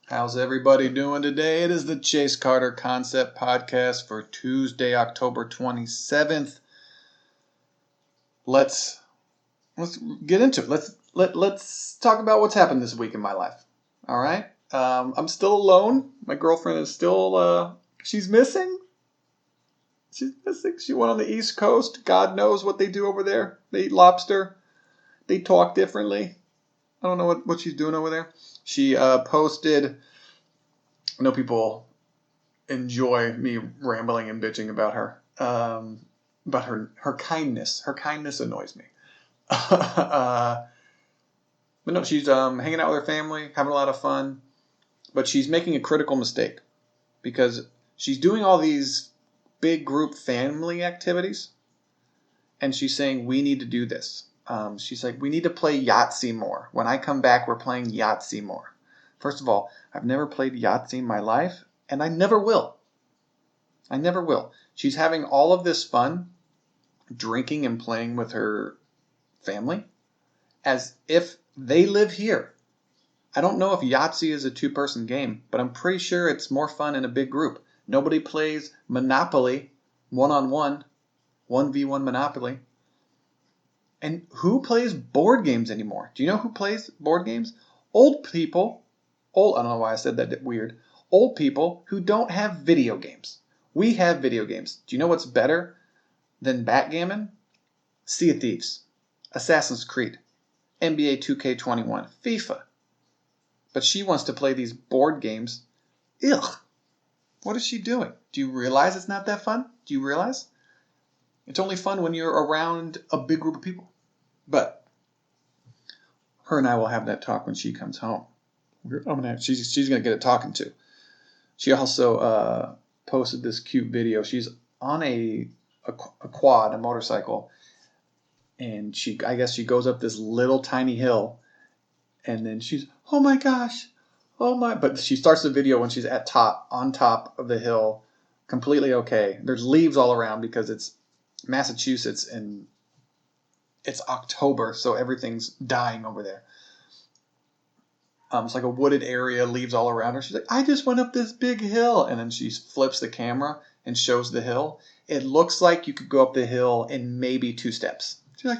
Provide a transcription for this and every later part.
How's everybody doing today? It is the Chase Carter Concept Podcast for Tuesday, October 27th. Let's get into it. Let's talk about what's happened this week in my life. All right. I'm still alone. My girlfriend is still she's missing. She's missing. She went on the East Coast. God knows what they do over there. They eat lobster. They talk differently. I don't know what she's doing over there. She posted. I know people enjoy me rambling and bitching about her. But her kindness. Her kindness annoys me. But no, she's hanging out with her family, having a lot of fun. But she's making a critical mistake because she's doing all these big group family activities, and she's saying we need to do this. She's like, we need to play Yahtzee more. When I come back, we're playing Yahtzee more. First of all, I've never played Yahtzee in my life, and I never will. I never will. She's having all of this fun, drinking and playing with her family, as if they live here. I don't know if Yahtzee is a two-person game, but I'm pretty sure it's more fun in a big group. Nobody plays Monopoly one-on-one, 1v1 Monopoly. And who plays board games anymore? Do you know who plays board games? Old people. I don't know why I said that weird. Old people who don't have video games. We have video games. Do you know what's better than backgammon? Sea of Thieves, Assassin's Creed, NBA 2K21, FIFA. But she wants to play these board games. Ugh. What is she doing? Do you realize it's not that fun? Do you realize? It's only fun when you're around a big group of people. But her and I will have that talk when she comes home. She's gonna get it talking to. She also posted this cute video. She's on a quad, a motorcycle, and I guess she goes up this little tiny hill, and then she's, oh my gosh, oh my! But she starts the video when she's on top of the hill, completely okay. There's leaves all around because it's Massachusetts and it's October, so everything's dying over there. It's like a wooded area, leaves all around her. She's like, I just went up this big hill. And then she flips the camera and shows the hill. It looks like you could go up the hill in maybe 2 steps. She's like,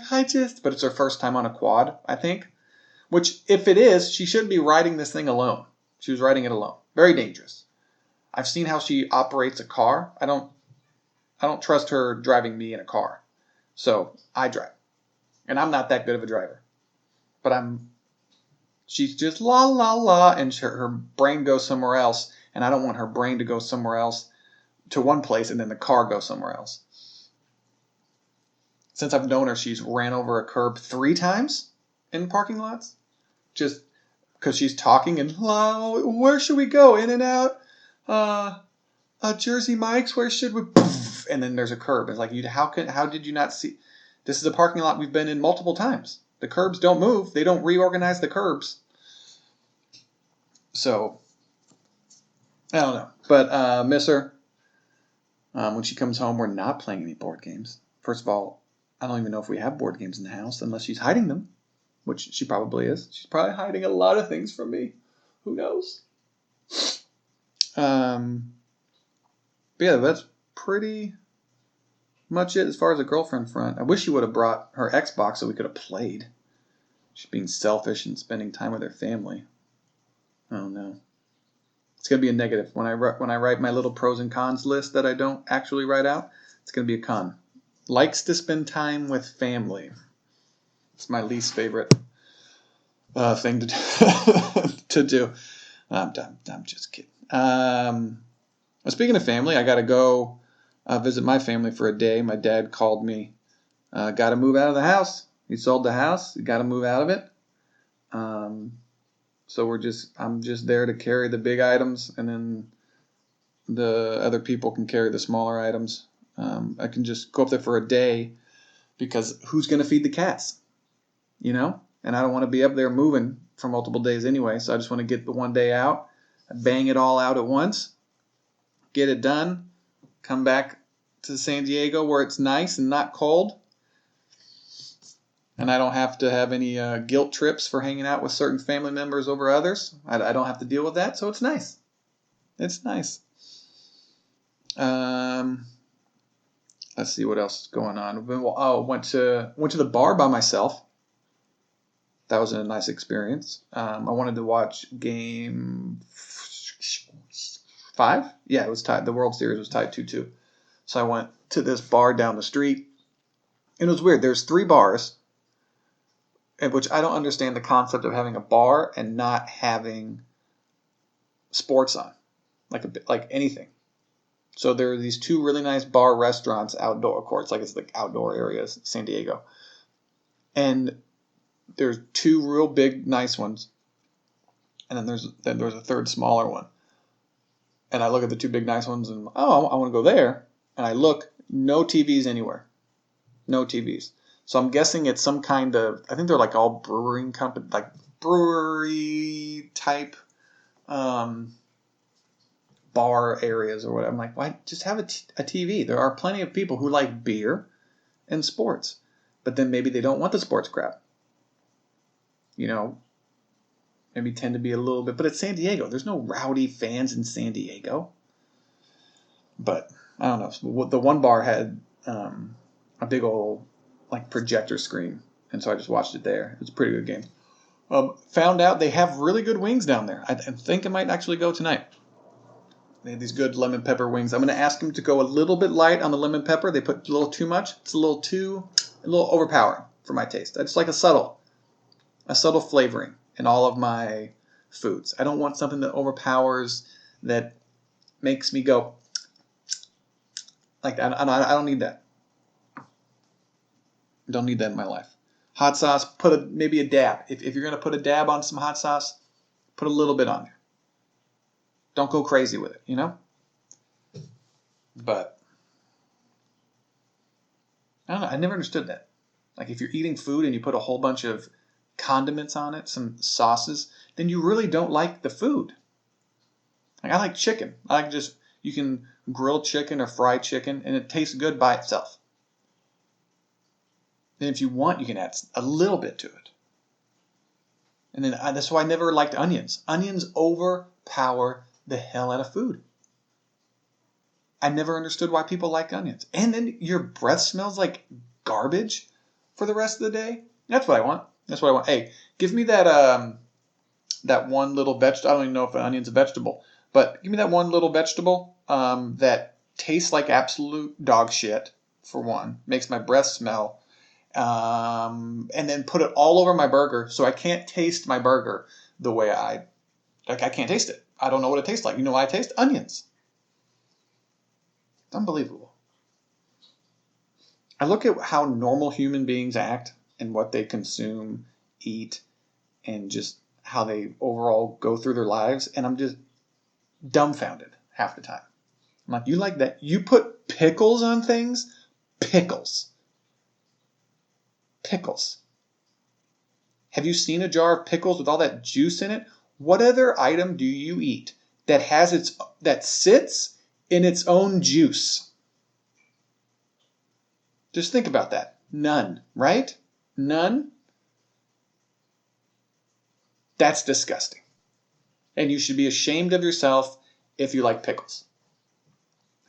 but it's her first time on a quad, I think. Which, if it is, she shouldn't be riding this thing alone. She was riding it alone. Very dangerous. I've seen how she operates a car. I don't trust her driving me in a car. So, I drive. And I'm not that good of a driver. But she's just la la la, and her brain goes somewhere else, and I don't want her brain to go somewhere else to one place and then the car goes somewhere else. Since I've known her, she's ran over a curb 3 times in parking lots, just because she's talking and, where should we go? In and out? Jersey Mike's, where should we? And then there's a curb. It's like, how did you not see? This is a parking lot we've been in multiple times. The curbs don't move. They don't reorganize the curbs. So, I don't know. But miss her. When she comes home, we're not playing any board games. First of all, I don't even know if we have board games in the house unless she's hiding them, which she probably is. She's probably hiding a lot of things from me. Who knows? But yeah, that's pretty much it as far as a girlfriend front. I wish she would have brought her Xbox so we could have played. She's being selfish and spending time with her family. I don't know. It's going to be a negative. When I write my little pros and cons list that I don't actually write out, it's going to be a con. Likes to spend time with family. It's my least favorite thing to do. I'm just kidding. Speaking of family, I got to go visit my family for a day. My dad called me. Got to move out of the house. He sold the house. Got to move out of it. So I'm just there to carry the big items, and then the other people can carry the smaller items. I can just go up there for a day because who's going to feed the cats? You know? And I don't want to be up there moving for multiple days anyway, so I just want to get the one day out, bang it all out at once, get it done, come back to San Diego where it's nice and not cold, And I don't have to have any guilt trips for hanging out with certain family members over others. I don't have to deal with that, so it's nice. It's nice. Let's see what else is going on. Went to the bar by myself. That was a nice experience. I wanted to watch game 5. Yeah, it was tied. The World Series was tied 2-2. So I went to this bar down the street. And it was weird. There's 3 bars, which I don't understand the concept of having a bar and not having sports on, like anything. So there are these 2 really nice bar restaurants, outdoor courts, like it's like outdoor areas, San Diego. And there's 2 real big, nice ones. And then there's a third smaller one. And I look at the 2 big, nice ones and, I want to go there. And I look, no TVs anywhere. No TVs. So I'm guessing it's some kind of, I think they're like all brewing company, like brewery type bar areas or whatever. I'm like, why just have a TV? There are plenty of people who like beer and sports, but then maybe they don't want the sports crap. Maybe tend to be a little bit, but it's San Diego. There's no rowdy fans in San Diego. But I don't know. The one bar had a big old like projector screen, and so I just watched it there. It was a pretty good game. Found out they have really good wings down there. I think I might actually go tonight. They have these good lemon pepper wings. I'm going to ask them to go a little bit light on the lemon pepper. They put a little too much. It's a little overpowering for my taste. I just like a subtle flavoring in all of my foods. I don't want something that overpowers, that makes me go like that. I don't need that. I don't need that in my life. Hot sauce, maybe a dab. If you're going to put a dab on some hot sauce, put a little bit on there. Don't go crazy with it, But I don't know. I never understood that. Like if you're eating food and you put a whole bunch of condiments on it, some sauces, then you really don't like the food. Like I like chicken. You can grill chicken or fry chicken and it tastes good by itself. And if you want, you can add a little bit to it. And then that's why I never liked onions. Onions overpower the hell out of food. I never understood why people like onions. And then your breath smells like garbage for the rest of the day. That's what I want. Hey, give me that one little vegetable. I don't even know if an onion's a vegetable, but give me that one little vegetable that tastes like absolute dog shit, for one. Makes my breath smell. And then put it all over my burger so I can't taste my burger the way I can't taste it. I don't know what it tastes like. You know what I taste? Onions. It's unbelievable. I look at how normal human beings act and what they consume, eat, and just how they overall go through their lives, and I'm just dumbfounded half the time. I'm like, you like that? You put pickles on things? Pickles. Pickles. Have you seen a jar of pickles with all that juice in it? What other item do you eat that sits in its own juice? Just think about that. None, right? None? That's disgusting. And you should be ashamed of yourself if you like pickles.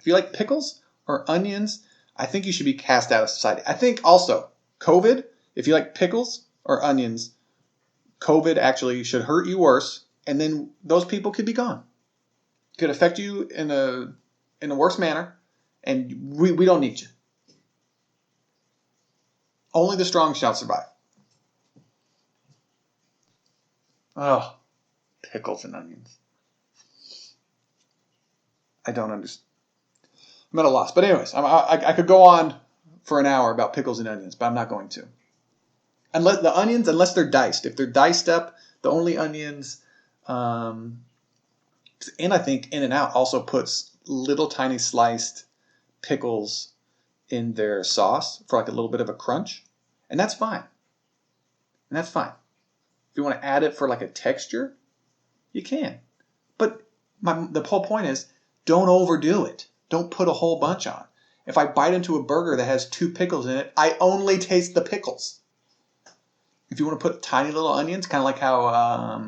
If you like pickles or onions, I think you should be cast out of society. I think also, COVID, if you like pickles or onions, COVID actually should hurt you worse, and then those people could be gone. It could affect you in a worse manner, and we don't need you. Only the strong shall survive. Oh, pickles and onions. I don't understand. I'm at a loss. But anyways, I could go on for an hour about pickles and onions, but I'm not going to. Unless they're diced. If they're diced up, the only onions, and I think In-N-Out also puts little tiny sliced pickles in their sauce for like a little bit of a crunch. And that's fine. If you want to add it for like a texture, you can. But the whole point is, don't overdo it. Don't put a whole bunch on. If I bite into a burger that has 2 pickles in it, I only taste the pickles. If you want to put tiny little onions, kind of like how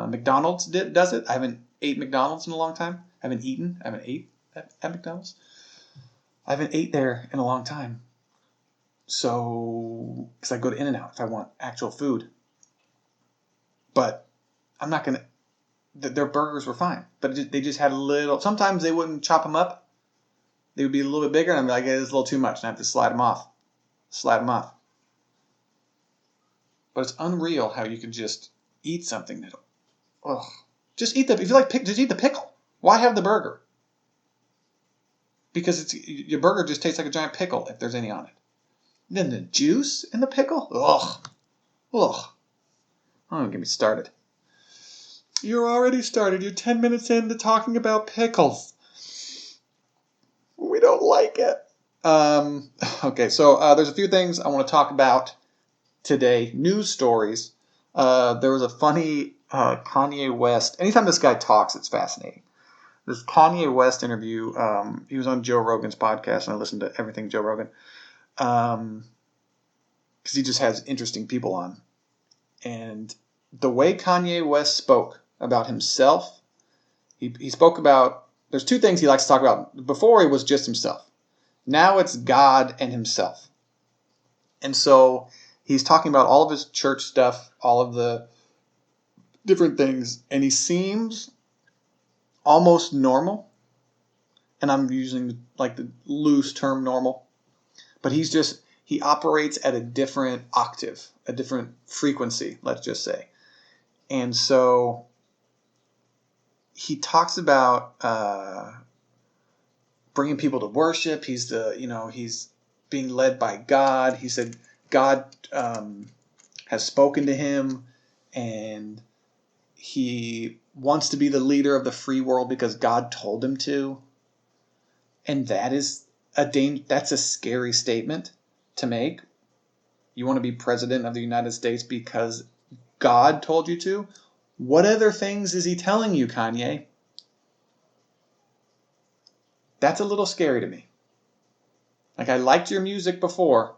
McDonald's does it. I haven't ate McDonald's in a long time. I haven't ate at McDonald's. I haven't ate there in a long time. So, because I go to In-N-Out if I want actual food. But I'm not going to, their burgers were fine. But they just had a little, sometimes they wouldn't chop them up. They would be a little bit bigger and I'd be like, hey, this is a little too much. And I have to slide them off. But it's unreal how you can just eat something that, ugh. Just eat if you like, just eat the pickle. Why have the burger? Because your burger just tastes like a giant pickle if there's any on it. And then the juice in the pickle? Ugh. Don't even get me started. You're already started. You're 10 minutes into talking about pickles. We don't like it. Okay, so there's a few things I want to talk about today. News stories. There was a funny Kanye West. Anytime this guy talks, it's fascinating. This Kanye West interview, he was on Joe Rogan's podcast, and I listened to everything Joe Rogan, because he just has interesting people on. And the way Kanye West spoke about himself, he spoke about, there's two things he likes to talk about. Before, it was just himself. Now it's God and himself. And so he's talking about all of his church stuff, all of the different things, and he seems almost normal, and I'm using like the loose term normal, but he operates at a different octave, a different frequency, let's just say. And so he talks about bringing people to worship. He's being led by God. He said God has spoken to him, and he wants to be the leader of the free world because God told him to. And that's a scary statement to make. You want to be president of the United States because God told you to? What other things is he telling you, Kanye? That's a little scary to me. Like, I liked your music before,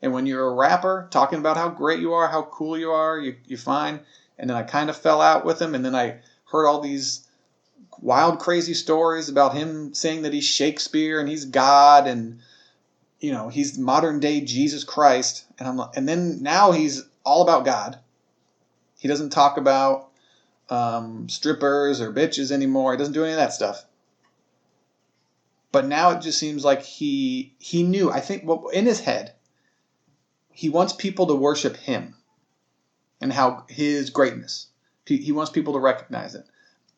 and when you're a rapper talking about how great you are, how cool you are, you're fine. And then I kind of fell out with him, and then I heard all these wild, crazy stories about him saying that he's Shakespeare and he's God and, he's modern day Jesus Christ. And then now he's all about God. He doesn't talk about strippers or bitches anymore. He doesn't do any of that stuff. But now it just seems like he knew. I think in his head, he wants people to worship him and how his greatness. He wants people to recognize it.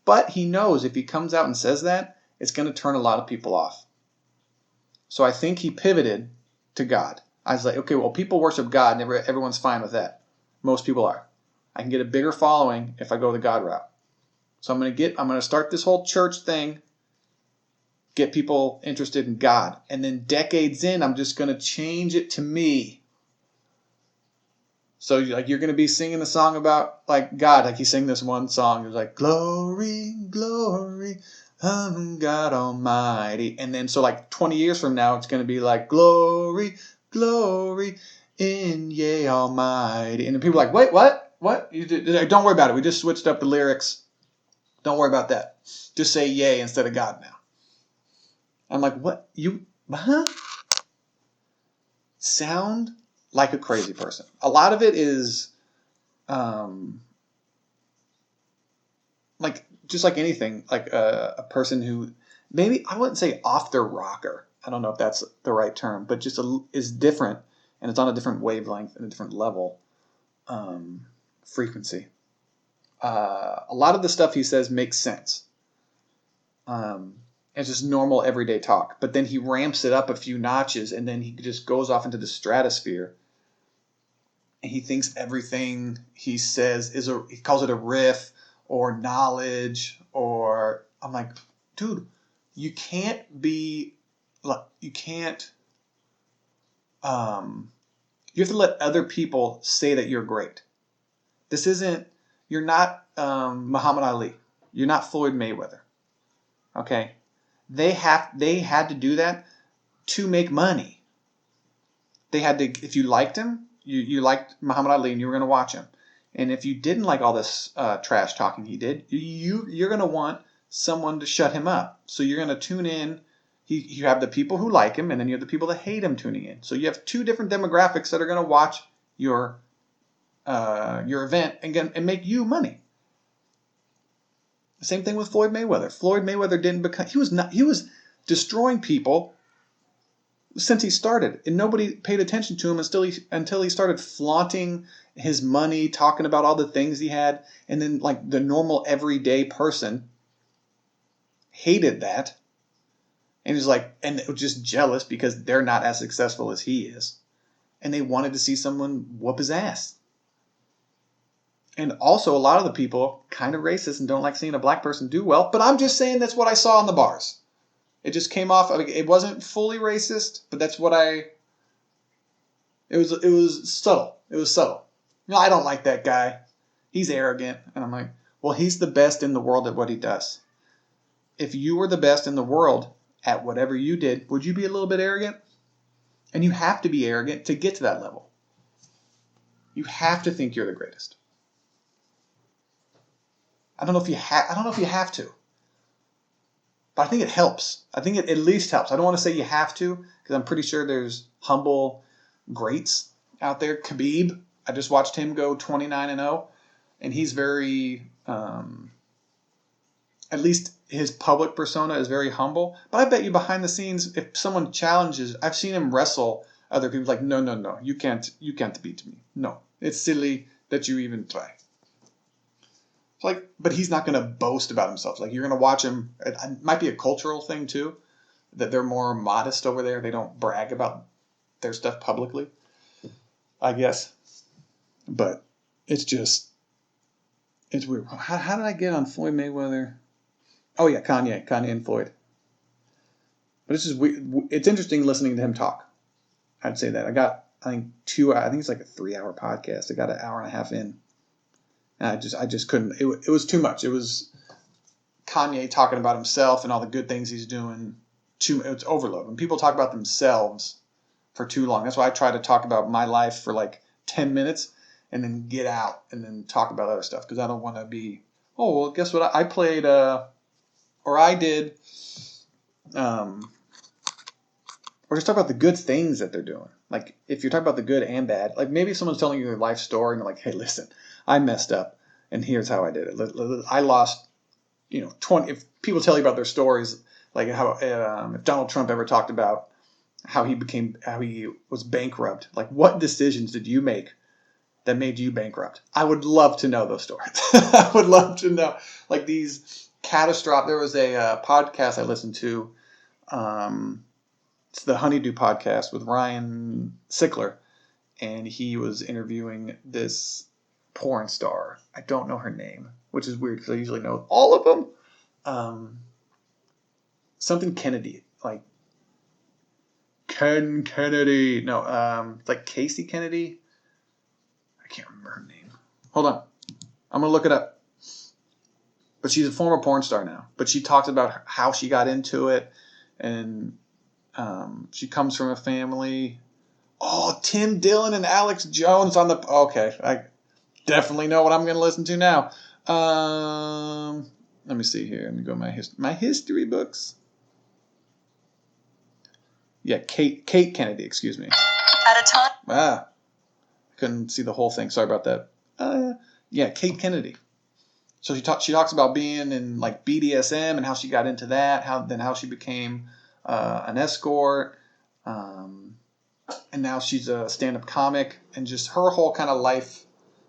But he knows if he comes out and says that, it's going to turn a lot of people off. So I think he pivoted to God. I was like, okay, well, people worship God, and everyone's fine with that. Most people are. I can get a bigger following if I go the God route. So I'm going to start this whole church thing, get people interested in God. And then decades in, I'm just going to change it to me. So you're going to be singing the song about like God. Like he sang this one song. It was like, glory, glory, God Almighty. And then so like 20 years from now, it's going to be like, glory, glory in Yea Almighty. And then people are like, wait, what? What? Don't worry about it. We just switched up the lyrics. Don't worry about that. Just say yay instead of God now. I'm like, what? Huh? Sound like a crazy person. A lot of it is like just like anything, like a person who maybe, I wouldn't say off their rocker. I don't know if that's the right term, but just is different, and it's on a different wavelength and a different level frequency. A lot of the stuff he says makes sense. It's just normal everyday talk. But then he ramps it up a few notches, and then he just goes off into the stratosphere. And he thinks everything he says he calls it a riff or knowledge, or I'm like, dude, you have to let other people say that you're great. You're not Muhammad Ali. You're not Floyd Mayweather. Okay? They had to do that to make money. They had to, if you liked him, you liked Muhammad Ali and you were going to watch him. And if you didn't like all this trash talking he did, you're going to want someone to shut him up. So you're going to tune in. You have the people who like him, and then you have the people that hate him tuning in. So you have two different demographics that are going to watch your event and make you money. The same thing with Floyd Mayweather. Floyd Mayweather didn't become. He was destroying people since he started, and nobody paid attention to him until he started flaunting his money, talking about all the things he had, and then like the normal everyday person hated that, and was like, and was just jealous because they're not as successful as he is, and they wanted to see someone whoop his ass. And also, a lot of the people kind of racist and don't like seeing a black person do well. But I'm just saying that's what I saw in the bars. It just came off. It wasn't fully racist, but that's what It was subtle. It was subtle. No, I don't like that guy. He's arrogant. And I'm like, well, he's the best in the world at what he does. If you were the best in the world at whatever you did, would you be a little bit arrogant? And you have to be arrogant to get to that level. You have to think you're the greatest. I don't know if you have to. But I think it helps. I think it at least helps. I don't want to say you have to, because I'm pretty sure there's humble greats out there. Khabib, I just watched him go 29-0, and he's very, at least his public persona is very humble. But I bet you behind the scenes, if someone challenges, I've seen him wrestle other people like, no, you can't beat me. No, it's silly that you even try. Like, but he's not going to boast about himself. Like, you're going to watch him. It might be a cultural thing too, that they're more modest over there. They don't brag about their stuff publicly, I guess. But it's weird. How did I get on Floyd Mayweather? Oh yeah, Kanye and Floyd. But it's just weird. It's interesting listening to him talk. I'd say that I think it's like a 3-hour podcast. I got an hour and a half in. And I just couldn't. It was too much. It was Kanye talking about himself and all the good things he's doing. It's overload. When people talk about themselves for too long, that's why I try to talk about my life for like 10 minutes and then get out and then talk about other stuff, because I don't want to be. Oh well, guess what? I played or I did. Or just talk about the good things that they're doing. Like if you're talking about the good and bad, like maybe someone's telling you their life story and they're like, hey, listen. I messed up, and here's how I did it. I lost, 20. If people tell you about their stories, like how if Donald Trump ever talked about how he was bankrupt, like what decisions did you make that made you bankrupt? I would love to know those stories. I would love to know, like these catastrophic. There was a podcast I listened to. It's the Honeydew podcast with Ryan Sickler, and he was interviewing this porn star. I don't know her name, which is weird because I usually know all of them. Something Kennedy, like Ken Kennedy. No, it's like Casey Kennedy. I can't remember her name. Hold on, I'm gonna look it up. But she's a former porn star now. But she talks about how she got into it, and she comes from a family. Oh, Tim Dillon and Alex Jones on the. Okay, I definitely know what I'm going to listen to now. Let me see here. Let me go to my history books. Yeah, Kate Kennedy, excuse me. At a time. I couldn't see the whole thing. Sorry about that. Yeah, Kate Kennedy. So she talks about being in like BDSM and how she got into that, how she became an escort, and now she's a stand-up comic, and just her whole kind of life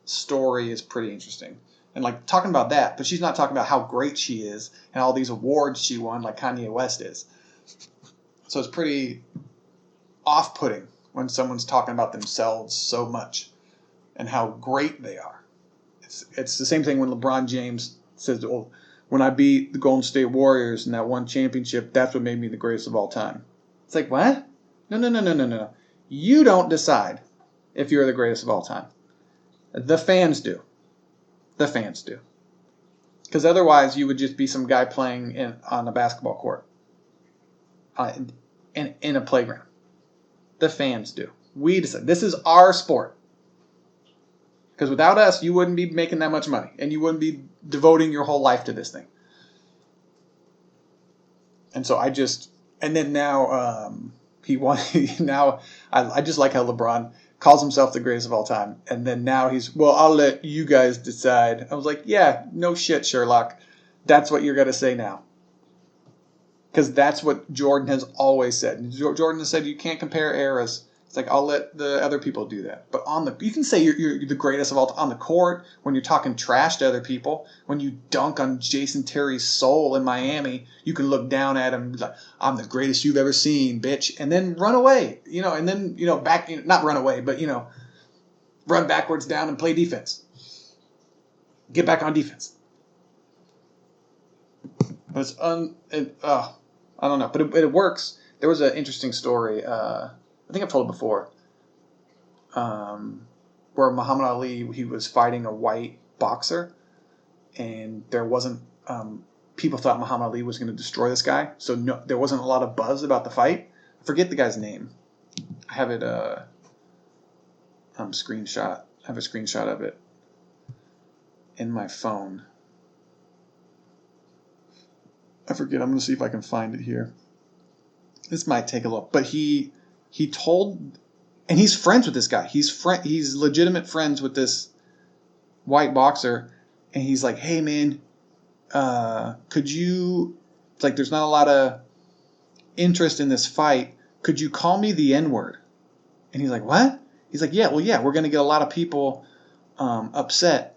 story is pretty interesting. And like talking about that, but she's not talking about how great she is and all these awards she won like Kanye West is. So it's pretty off-putting when someone's talking about themselves so much and how great they are. It's the same thing when LeBron James says, "Oh, when I beat the Golden State Warriors in that one championship, that's what made me the greatest of all time." It's like, what? No. You don't decide if you're the greatest of all time. The fans do. The fans do. Because otherwise you would just be some guy playing on a basketball court. In a playground. The fans do. We decide. This is our sport. Because without us, you wouldn't be making that much money, and you wouldn't be devoting your whole life to this thing. And so and then now he won. Now I just like how LeBron calls himself the greatest of all time, and then now I'll let you guys decide. I was like, yeah, no shit, Sherlock. That's what you're gonna say now. Because that's what Jordan has always said. Jordan has said you can't compare eras. It's like, I'll let the other people do that. But you can say you're the greatest of all time on the court when you're talking trash to other people. When you dunk on Jason Terry's soul in Miami, you can look down at him and be like, I'm the greatest you've ever seen, bitch. And then run away. And then, not run away, but, run backwards down and play defense. Get back on defense. But I don't know. But it works. There was an interesting story. I think I've told it before, where Muhammad Ali, he was fighting a white boxer, and there wasn't, people thought Muhammad Ali was going to destroy this guy, so no, there wasn't a lot of buzz about the fight. I forget the guy's name. I have it, screenshot. I have a screenshot of it in my phone. I forget. I'm going to see if I can find it here. This might take a look, but he told, and he's friends with this guy. He's legitimate friends with this white boxer, and he's like, hey man, it's like there's not a lot of interest in this fight. Could you call me the N-word? And he's like, what? He's like, yeah, we're going to get a lot of people upset.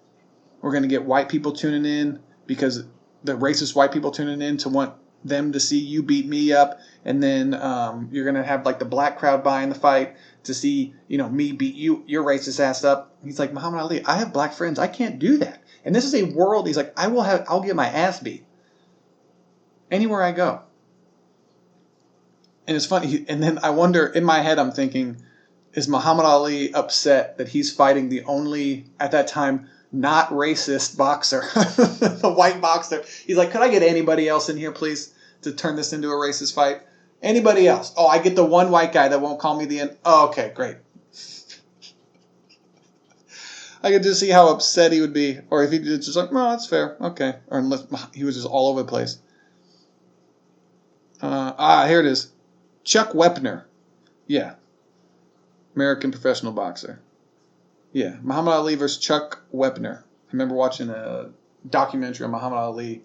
We're going to get white people tuning in because the racist white people tuning in to want them to see you beat me up, and then you're gonna have like the black crowd buying the fight to see me beat your racist ass up. He's like, Muhammad Ali, I have black friends, I can't do that, and this is a world. He's like, I'll get my ass beat anywhere I go. And it's funny, and then I wonder, in my head I'm thinking, is Muhammad Ali upset that he's fighting the only, at that time, not racist boxer, the white boxer? He's like, could I get anybody else in here, please, to turn this into a racist fight? Anybody else? Oh, I get the one white guy that won't call me the N. Oh, okay, great. I could just see how upset he would be, or if he just like, no, that's fair, okay, or unless he was just all over the place. Here it is, Chuck Wepner, yeah, American professional boxer. Yeah, Muhammad Ali versus Chuck Wepner. I remember watching a documentary on Muhammad Ali,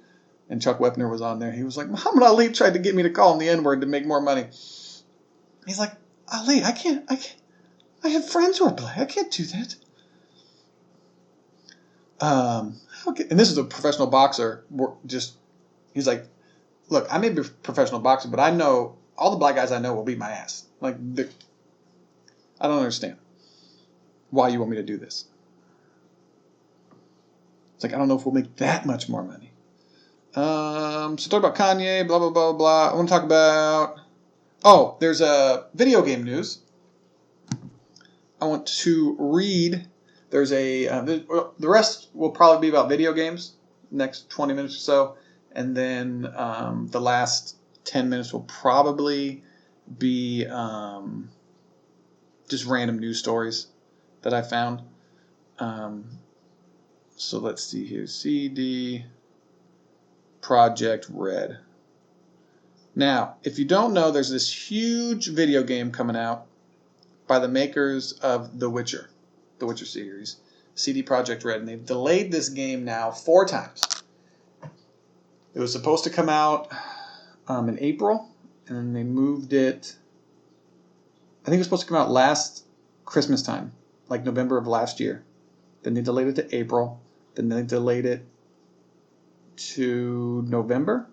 and Chuck Wepner was on there. He was like, Muhammad Ali tried to get me to call him the N-word to make more money. He's like, Ali, I can't. I have friends who are black. I can't do that. And this is a professional boxer. He's like, look, I may be a professional boxer, but I know all the black guys I know will beat my ass. Like, I don't understand why you want me to do this. It's like, I don't know if we'll make that much more money. So talk about Kanye, blah, blah, blah, blah. I want to talk about, there's a video game news. I want to read, there's the rest will probably be about video games, next 20 minutes or so. And then the last 10 minutes will probably be just random news stories that I found. So let's see here. CD Project Red. Now, if you don't know, there's this huge video game coming out by the makers of The Witcher series, CD Project Red, and they've delayed this game now 4 times. It was supposed to come out in April, and then they moved it. I think it was supposed to come out last Christmas time, like November of last year. Then they delayed it to April. Then they delayed it to November.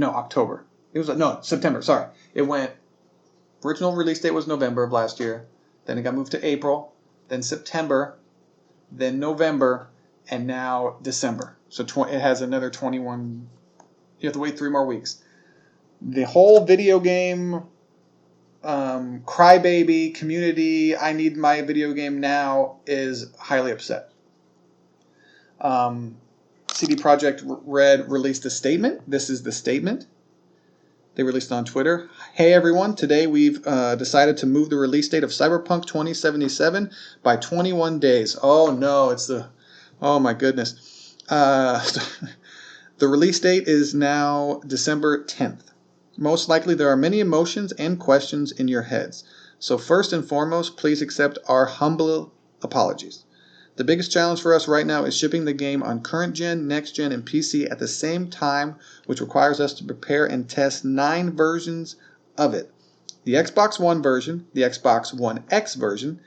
October. September. Sorry. It went, original release date was November of last year. Then it got moved to April. Then September. Then November. And now December. So it has another 21. You have to wait 3 more weeks. The whole video game crybaby community, I need my video game now, is highly upset. CD Projekt Red released a statement. This is the statement. They released it on Twitter. Hey everyone, today we've decided to move the release date of Cyberpunk 2077 by 21 days. Oh no, oh my goodness. The release date is now December 10th. Most likely there are many emotions and questions in your heads. So first and foremost, please accept our humble apologies. The biggest challenge for us right now is shipping the game on current gen, next gen, and PC at the same time, which requires us to prepare and test 9 versions of it. The Xbox One version, the Xbox One X version,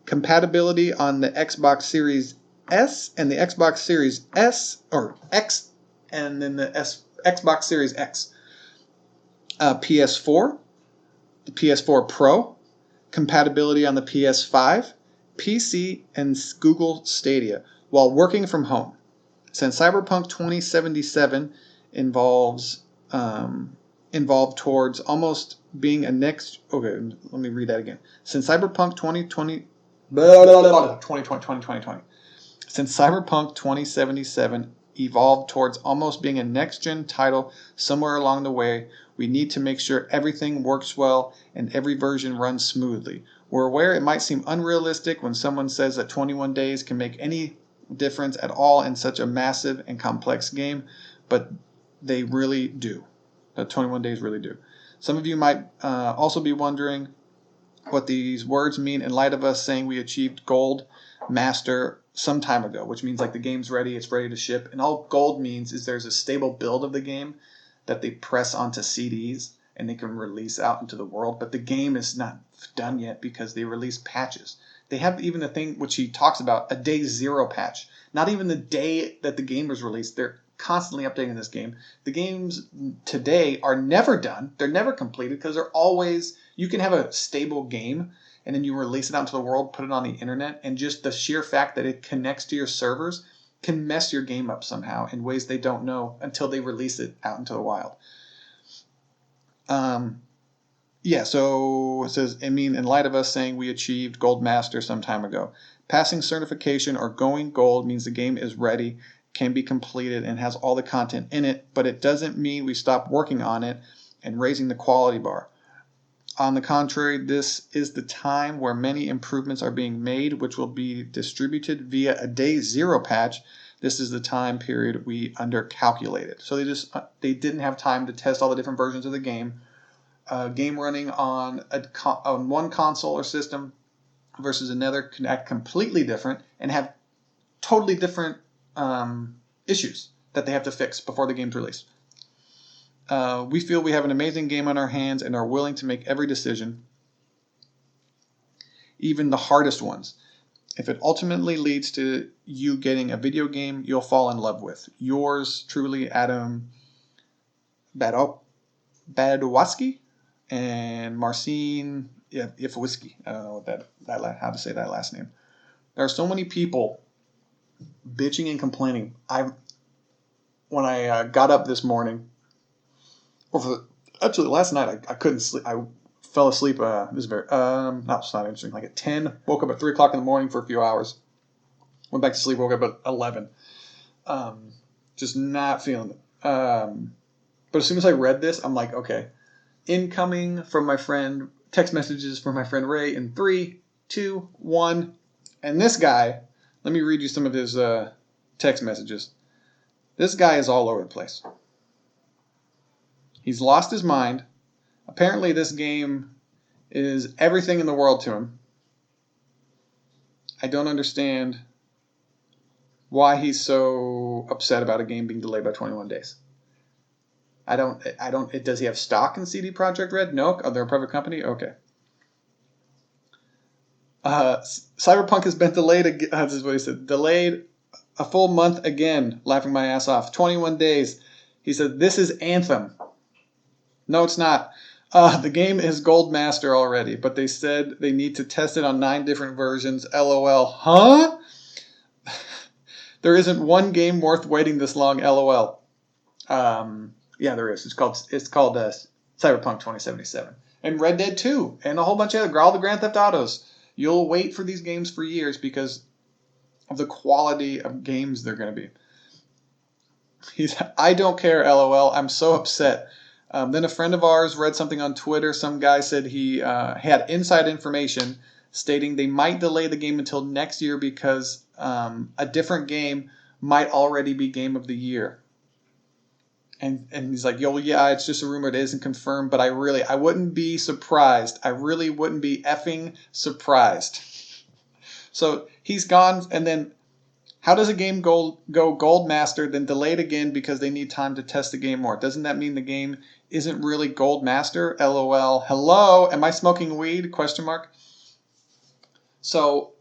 compatibility on the Xbox Series S and the Xbox Series S, or X, and then the Xbox Series X. PS4, the PS4 Pro, compatibility on the PS5, PC, and Google Stadia while working from home. Since Cyberpunk 2077 involved towards almost being a next. Okay, let me read that again. Since Cyberpunk 2020. Since Cyberpunk 2077 evolved towards almost being a next-gen title somewhere along the way, we need to make sure everything works well and every version runs smoothly. We're aware it might seem unrealistic when someone says that 21 days can make any difference at all in such a massive and complex game, but they really do. The 21 days really do. Some of you might also be wondering what these words mean in light of us saying we achieved Gold Master some time ago, which means like the game's ready, it's ready to ship. And all Gold means is there's a stable build of the game that they press onto CDs and they can release out into the world. But the game is not done yet because they release patches. They have even a thing which he talks about, a day 0 patch. Not even the day that the game was released. They're constantly updating this game. The games today are never done. They're never completed because they're always, you can have a stable game and then you release it out into the world, put it on the internet, and just the sheer fact that it connects to your servers can mess your game up somehow in ways they don't know until they release it out into the wild. So it says, in light of us saying we achieved Gold Master some time ago. Passing certification or going gold means the game is ready, can be completed, and has all the content in it, but it doesn't mean we stop working on it and raising the quality bar. On the contrary, this is the time where many improvements are being made, which will be distributed via a day 0 patch. This is the time period we undercalculated. So they didn't have time to test all the different versions of the game. Game running on one console or system versus another can act completely different and have totally different issues that they have to fix before the game's released. We feel we have an amazing game on our hands and are willing to make every decision, even the hardest ones. If it ultimately leads to you getting a video game you'll fall in love with. Yours truly, Adam Badowski and Marcin Ifwiski. I don't know how to say that last name. There are so many people bitching and complaining. When I got up this morning, actually last night I couldn't sleep. I fell asleep. This is very not interesting. Like at 10, woke up at 3 o'clock in the morning for a few hours. Went back to sleep. Woke up at 11. Just not feeling it. But as soon as I read this, I'm like, okay. Incoming from my friend, text messages from my friend Ray in 3, 2, 1. And this guy, let me read you some of his text messages. This guy is all over the place. He's lost his mind. Apparently this game is everything in the world to him. I don't understand why he's so upset about a game being delayed by 21 days. Does he have stock in CD Projekt Red? No? Are they a private company? Okay. Cyberpunk has been delayed. This is what he said. Delayed a full month again. Laughing my ass off. 21 days. He said, this is Anthem. No, it's not. The game is Gold Master already, but they said they need to test it on 9 different versions. LOL. Huh? There isn't one game worth waiting this long. LOL. Yeah, there is. It's called Cyberpunk 2077. And Red Dead 2. And a whole bunch of all the Grand Theft Autos. You'll wait for these games for years because of the quality of games they're going to be. I don't care, LOL. I'm so upset. Then a friend of ours read something on Twitter. Some guy said he had inside information stating they might delay the game until next year because a different game might already be Game of the Year. And he's like, yo, yeah, it's just a rumor. It isn't confirmed, but I wouldn't be surprised. I really wouldn't be effing surprised. So he's gone, and then how does a game go gold master, then delayed again because they need time to test the game more? Doesn't that mean the game isn't really gold master? LOL. Hello? Am I smoking weed? Question mark. So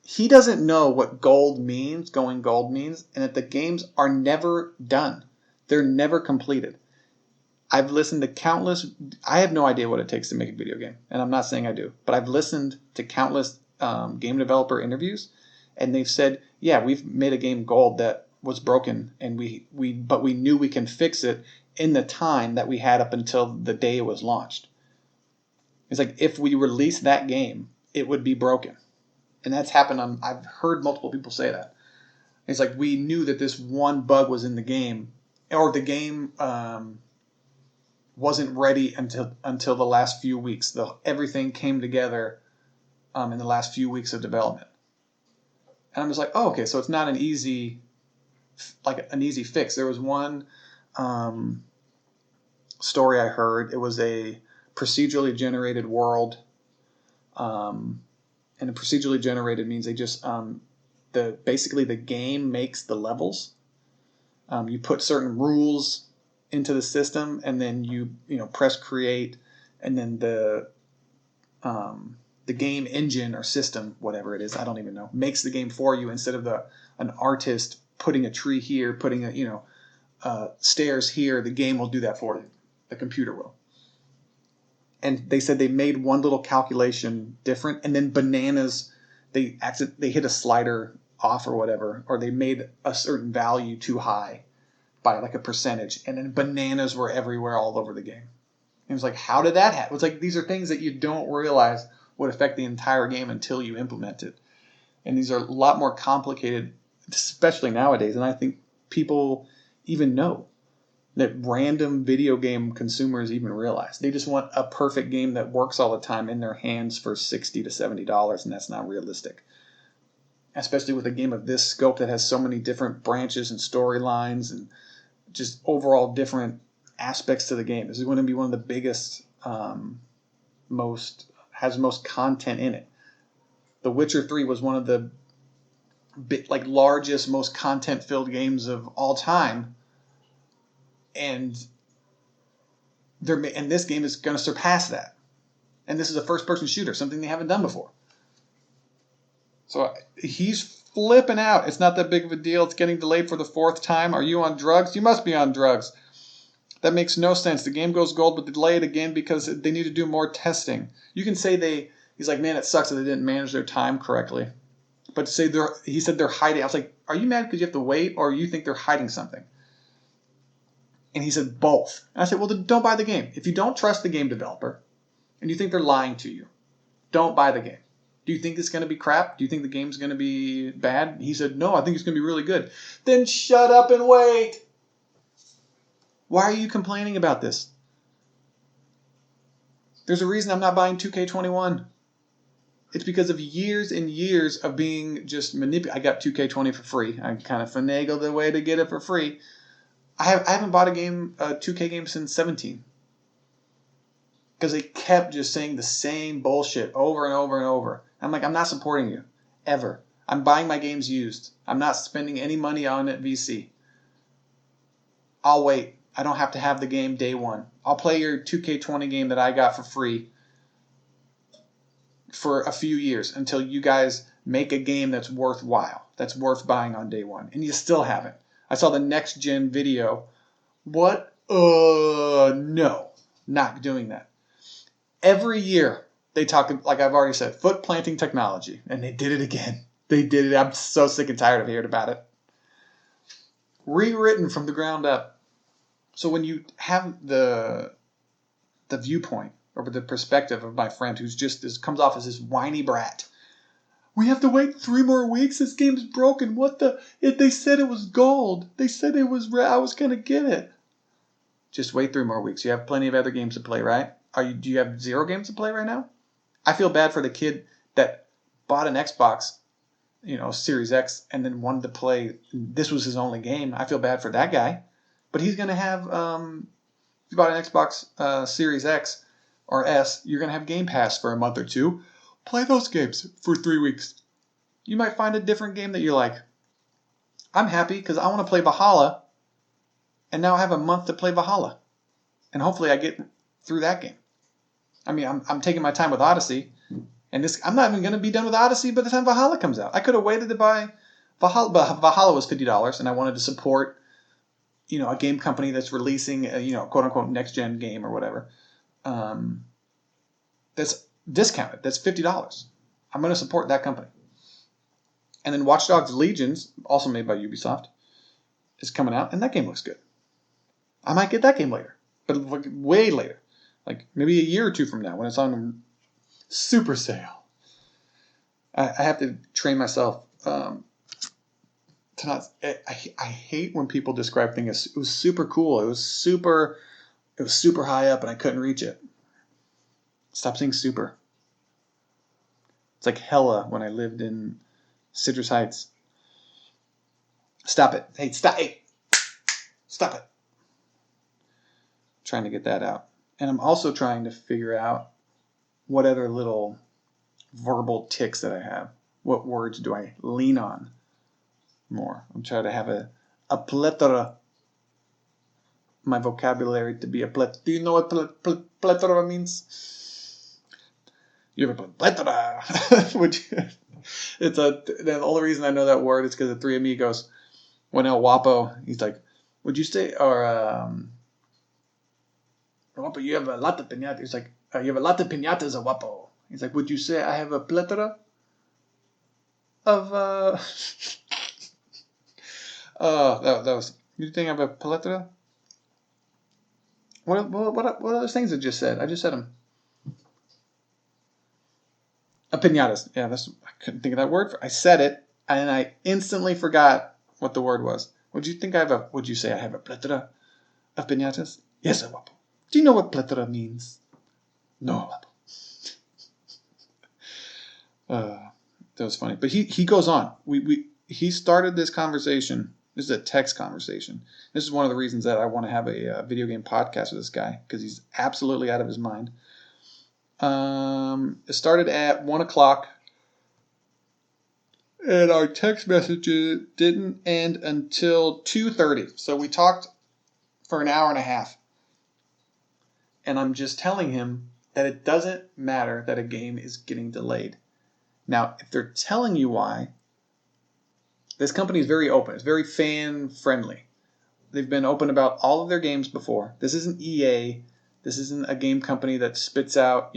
he doesn't know what gold means, going gold means, and that the games are never done. They're never completed. I've listened to countless... I have no idea what it takes to make a video game, and I'm not saying I do, but I've listened to countless game developer interviews, and they've said, yeah, we've made a game gold that was broken, and but we knew we can fix it in the time that we had up until the day it was launched. It's like, if we released that game, it would be broken. And that's happened I've heard multiple people say that. It's like, we knew that this one bug was in the game, or the game wasn't ready until the last few weeks. Everything came together in the last few weeks of development. And I'm just like, oh, okay, so it's not an easy fix. There was one story I heard. It was a procedurally generated world, and a procedurally generated means they just basically the game makes the levels. You put certain rules into the system, and then you press create, and then the game engine or system, whatever it is, I don't even know, makes the game for you instead of an artist putting a tree here, putting stairs here. The game will do that for you. The computer will. And they said they made one little calculation different, and then bananas, they hit a slider off or whatever, or they made a certain value too high by like a percentage, and then bananas were everywhere all over the game. And it was like, how did that happen? It's like, these are things that you don't realize would affect the entire game until you implement it. And these are a lot more complicated, especially nowadays, and I think people even know that random video game consumers even realize. They just want a perfect game that works all the time in their hands for $60 to $70, and that's not realistic. Especially with a game of this scope that has so many different branches and storylines and just overall different aspects to the game. This is going to be one of the biggest, most content in it. The Witcher 3 was one of the largest, most content-filled games of all time. And this game is going to surpass that. And this is a first-person shooter, something they haven't done before. So he's flipping out. It's not that big of a deal. It's getting delayed for the 4th time. Are you on drugs? You must be on drugs. That makes no sense. The game goes gold, but they delay it again because they need to do more testing. You can say he's like, man, it sucks that they didn't manage their time correctly. But he said they're hiding. I was like, are you mad because you have to wait, or you think they're hiding something? And he said both. And I said, well, then don't buy the game. If you don't trust the game developer and you think they're lying to you, don't buy the game. Do you think it's going to be crap? Do you think the game's going to be bad? He said, no, I think it's going to be really good. Then shut up and wait. Why are you complaining about this? There's a reason I'm not buying 2K21. It's because of years and years of being just manipulated. I got 2K20 for free. I kind of finagled the way to get it for free. I haven't bought a 2K game since 17. Because they kept just saying the same bullshit over and over and over. I'm like, I'm not supporting you. Ever. I'm buying my games used. I'm not spending any money on it VC. I'll wait. I don't have to have the game day one. I'll play your 2K20 game that I got for free for a few years until you guys make a game that's worthwhile, that's worth buying on day one. And you still haven't. I saw the next gen video. What? No. Not doing that. Every year they talk, like I've already said, foot planting technology. And they did it again. They did it. I'm so sick and tired of hearing about it. Rewritten from the ground up. So when you have the viewpoint or the perspective of my friend who's comes off as this whiny brat. We have to wait 3 more weeks? This game's broken. They said it was gold. They said I was going to get it. Just wait 3 more weeks. You have plenty of other games to play, right? Do you have 0 games to play right now? I feel bad for the kid that bought an Xbox, Series X, and then wanted to play. This was his only game. I feel bad for that guy. But he's going to have, if you bought an Xbox Series X or S, you're going to have Game Pass for a month or 2. Play those games for 3 weeks. You might find a different game that you like. I'm happy because I want to play Valhalla, and now I have a month to play Valhalla. And hopefully I get through that game. I mean, I'm taking my time with Odyssey, and I'm not even going to be done with Odyssey by the time Valhalla comes out. I could have waited to buy Valhalla, but Valhalla was $50, and I wanted to support, a game company that's releasing a, quote unquote next gen game or whatever. That's discounted. That's $50. I'm going to support that company. And then Watch Dogs Legions, also made by Ubisoft, is coming out, and that game looks good. I might get that game later, but way later. Like maybe a year or 2 from now when it's on super sale. I have to train myself to not. I hate when people describe things as it was super cool. It was super high up and I couldn't reach it. Stop saying super. It's like hella when I lived in Citrus Heights. Stop it. Hey, stop. Hey, stop it. Trying to get that out. And I'm also trying to figure out what other little verbal tics that I have. What words do I lean on more? I'm trying to have a plethora. My vocabulary to be a plethora. Do you know what plethora means? You have a plethora. The only reason I know that word is because of Three Amigos. When El Guapo, he's like, would you say, or, Guapo, you have a lot of piñatas. He's like, you have a lot of piñatas, Guapo. He's like, would you say I have a plethora of, that was, you think I have a plethora? What other things I just said? I just said them. Piñatas. Yeah, I couldn't think of that word. I said it, and I instantly forgot what the word was. Would you say I have a plethora of piñatas? Yes, Guapo. Do you know what plethora means? No, Guapo. That was funny. But he goes on. He started this conversation. This is a text conversation. This is one of the reasons that I want to have a video game podcast with this guy, because he's absolutely out of his mind. It started at 1 o'clock, and our text messages didn't end until 2:30. So we talked for an hour and a half. And I'm just telling him that it doesn't matter that a game is getting delayed. Now, if they're telling you why, this company is very open. It's very fan-friendly. They've been open about all of their games before. This isn't EA. This isn't a game company that spits out,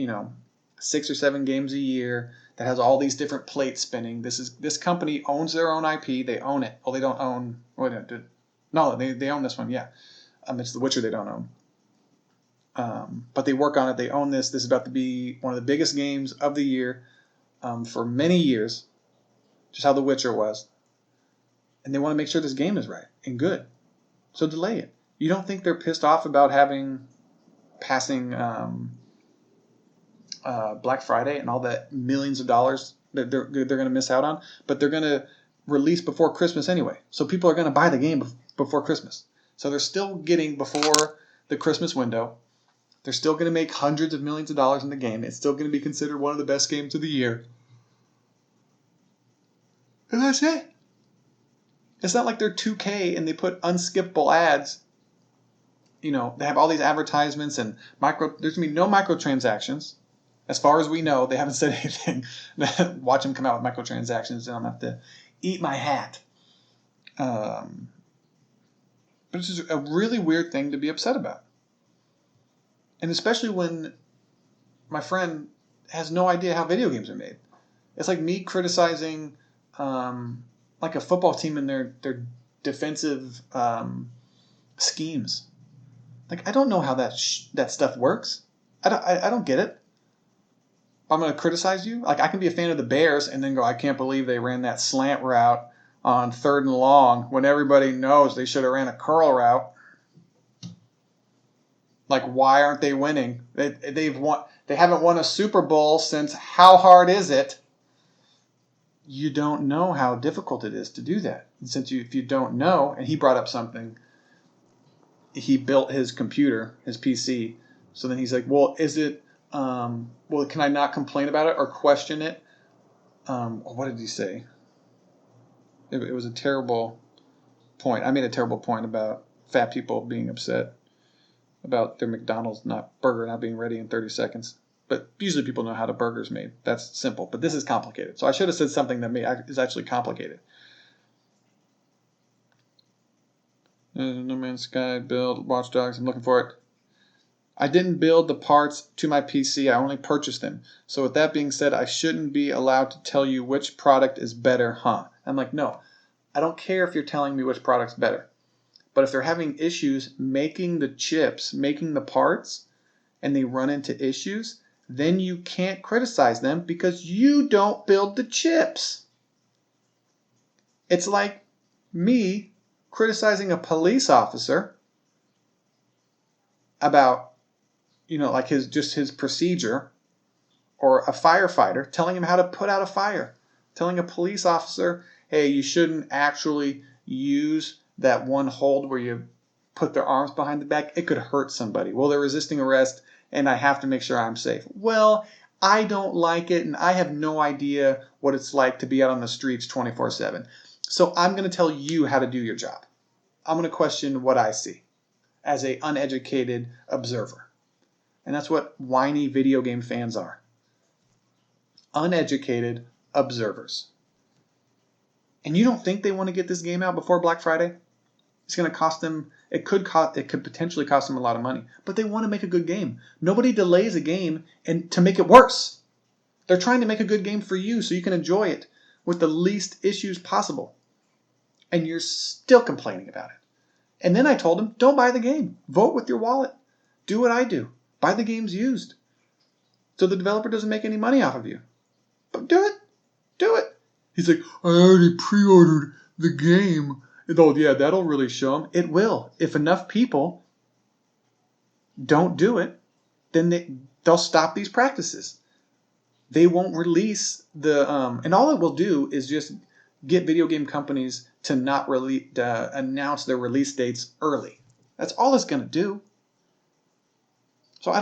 6 or 7 games a year that has all these different plates spinning. This company owns their own IP. They own it. Well, they don't own. No, they own this one. Yeah, it's The Witcher they don't own. But they work on it. They own this. This is about to be one of the biggest games of the year for many years. Just how The Witcher was. And they want to make sure this game is right and good. So delay it. You don't think they're pissed off about passing Black Friday and all the millions of dollars that they're going to miss out on? But they're going to release before Christmas anyway. So people are going to buy the game before Christmas. So they're still getting before the Christmas window. They're still going to make hundreds of millions of dollars in the game. It's still going to be considered one of the best games of the year. And that's it. It's not like they're 2K and they put unskippable ads. They have all these advertisements and there's going to be no microtransactions. As far as we know, they haven't said anything. Watch them come out with microtransactions and I'm going to have to eat my hat. But it's just a really weird thing to be upset about. And especially when my friend has no idea how video games are made. It's like me criticizing like a football team and their defensive schemes. Like, I don't know how that stuff works. I don't get it. I'm going to criticize you. Like, I can be a fan of the Bears and then go, I can't believe they ran that slant route on 3rd and long when everybody knows they should have ran a curl route. Like, why aren't they winning? They haven't won a Super Bowl since how hard is it? You don't know how difficult it is to do that. And if you don't know, and he brought up something, he built his computer, his PC. So then he's like, well, can I not complain about it or question it? What did he say? It was a terrible point. I made a terrible point about fat people being upset about their McDonald's burger not being ready in 30 seconds. But usually people know how the burger's made. That's simple. But this is complicated. So I should have said something that is actually complicated. No Man's Sky, build, Watch Dogs. I'm looking for it. I didn't build the parts to my PC. I only purchased them. So with that being said, I shouldn't be allowed to tell you which product is better, huh? I'm like, no. I don't care if you're telling me which product's better. But if they're having issues making the chips, making the parts, and they run into issues, then you can't criticize them because you don't build the chips. It's like me criticizing a police officer about, like his procedure, or a firefighter telling him how to put out a fire, telling a police officer, hey, you shouldn't actually use that one hold where you put their arms behind the back. It could hurt somebody. Well, they're resisting arrest, and I have to make sure I'm safe. Well, I don't like it, and I have no idea what it's like to be out on the streets 24/7. So I'm going to tell you how to do your job. I'm going to question what I see as an uneducated observer. And that's what whiny video game fans are. Uneducated observers. And you don't think they want to get this game out before Black Friday? It's going to cost them, it could potentially cost them a lot of money. But they want to make a good game. Nobody delays a game to make it worse. They're trying to make a good game for you so you can enjoy it with the least issues possible. And you're still complaining about it. And then I told him, don't buy the game. Vote with your wallet. Do what I do. Buy the games used. So the developer doesn't make any money off of you. But do it. Do it. He's like, I already pre-ordered the game. Oh, yeah, that'll really show them. It will. If enough people don't do it, then they'll stop these practices. They won't release and all it will do is just get video game companies to not announce their release dates early. That's all it's going to do. So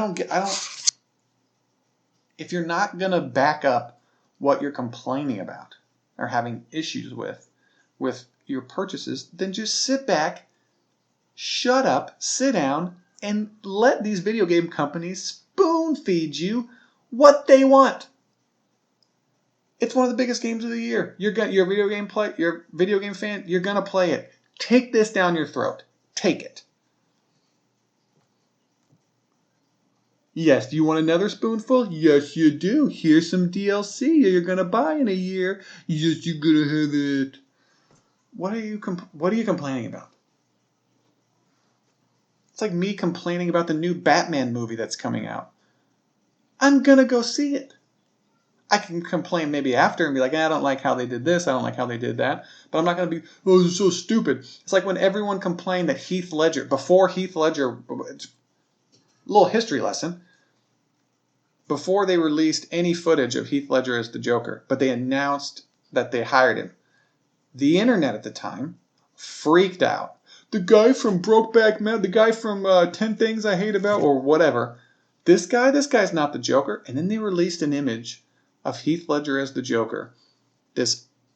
if you're not going to back up what you're complaining about or having issues with your purchases, then just sit back, shut up, sit down, and let these video game companies spoon feed you what they want. It's one of the biggest games of the year. You're a video game fan, you're gonna play it. Take this down your throat. Take it. Yes, do you want another spoonful? Yes, you do. Here's some DLC you're gonna buy in a year. Yes, you're gonna have it. What are you complaining about? It's like me complaining about the new Batman movie that's coming out. I'm gonna go see it. I can complain maybe after and be like, I don't like how they did this, I don't like how they did that. But I'm not going to be, oh, this is so stupid. It's like when everyone complained that before Heath Ledger, little history lesson, before they released any footage of Heath Ledger as the Joker, but they announced that they hired him, the internet at the time freaked out. The guy from Brokeback Mountain, the guy from 10 Things I Hate About, or whatever, this guy's not the Joker. And then they released an image of Heath Ledger as the Joker.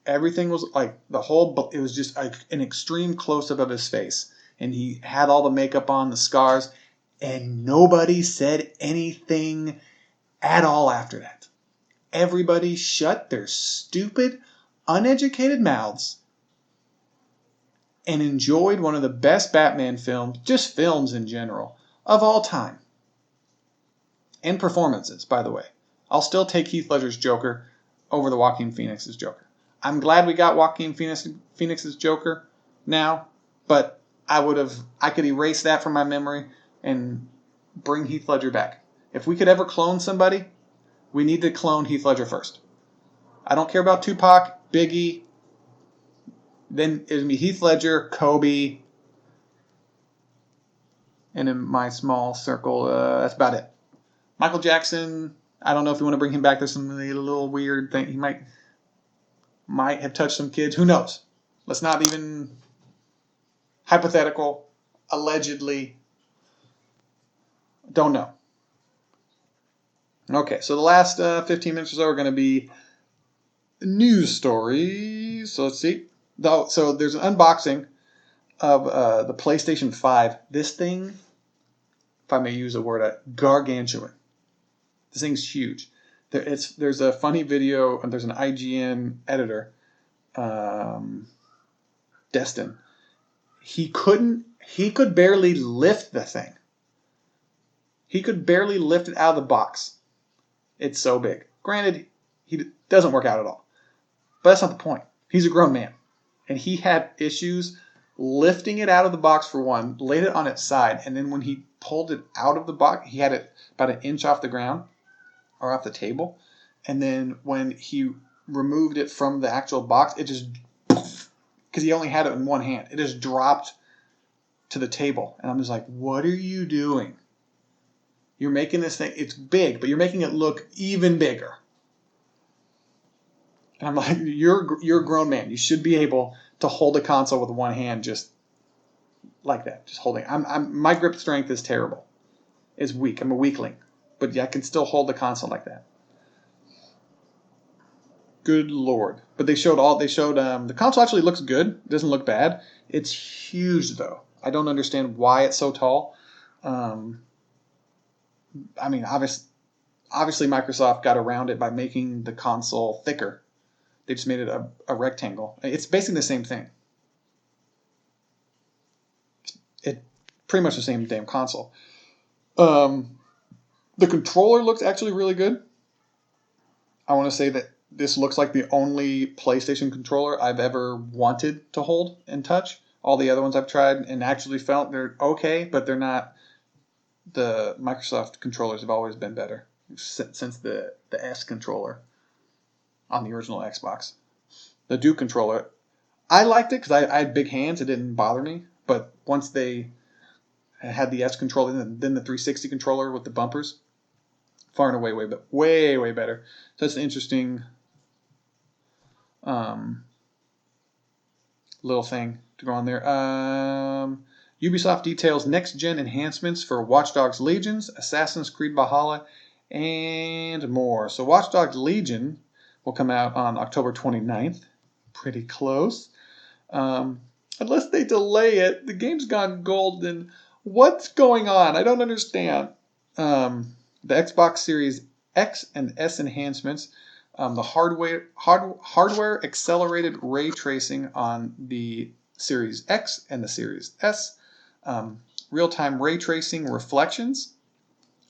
Everything was like it was just like an extreme close-up of his face. And he had all the makeup on, the scars, and nobody said anything at all after that. Everybody shut their stupid, uneducated mouths and enjoyed one of the best Batman films, just films in general, of all time. And performances, by the way. I'll still take Heath Ledger's Joker over the Joaquin Phoenix's Joker. I'm glad we got Joaquin Phoenix's Joker now, but I could erase that from my memory and bring Heath Ledger back. If we could ever clone somebody, we need to clone Heath Ledger first. I don't care about Tupac, Biggie. Then it would be Heath Ledger, Kobe, And in my small circle, that's about it. Michael Jackson, I don't know if you want to bring him back. There's some little weird thing. He might have touched some kids. Who knows? Let's not even hypothetical, allegedly. Don't know. Okay, so the last 15 minutes or so are going to be news stories. So let's see. So there's an unboxing of the PlayStation 5. This thing, if I may use the word, gargantuan. This thing's huge. There's a funny video, and there's an IGN editor, Destin. He could barely lift the thing. He could barely lift it out of the box. It's so big. Granted, he doesn't work out at all. But that's not the point. He's a grown man. And he had issues lifting it out of the box for one, laid it on its side, and then when he pulled it out of the box, he had it about an inch off the ground or off the table. And then when he removed it from the actual box, it just, because he only had it in one hand, it just dropped to the table. And I'm just like, what are you doing? You're making this thing, it's big, but you're making it look even bigger. And I'm like, you're a grown man. You should be able to hold a console with one hand just like that, just holding. My grip strength is terrible. It's weak. I'm a weakling. But yeah, I can still hold the console like that. Good Lord. But they showed the console actually looks good. It doesn't look bad. It's huge though. I don't understand why it's so tall. I mean, obviously Microsoft got around it by making the console thicker. They just made it a rectangle. It's basically the same thing. It's pretty much the same damn console. The controller looks actually really good. I want to say that this looks like the only PlayStation controller I've ever wanted to hold and touch. All the other ones I've tried and actually felt they're okay, but they're not. The Microsoft controllers have always been better since the S controller on the original Xbox. The Duke controller, I liked it because I had big hands. It didn't bother me. But once they had the S controller, then the 360 controller with the bumpers, far and away way better. So it's an interesting little thing to go on there. Ubisoft details next-gen enhancements for Watch Dogs Legions, Assassin's Creed Valhalla, and more. So Watch Dogs Legion will come out on October 29th. Pretty close. Unless they delay it, the game's gone golden. What's going on? I don't understand. The Xbox Series X and S enhancements, the hardware accelerated ray tracing on the Series X and the Series S, real-time ray tracing reflections,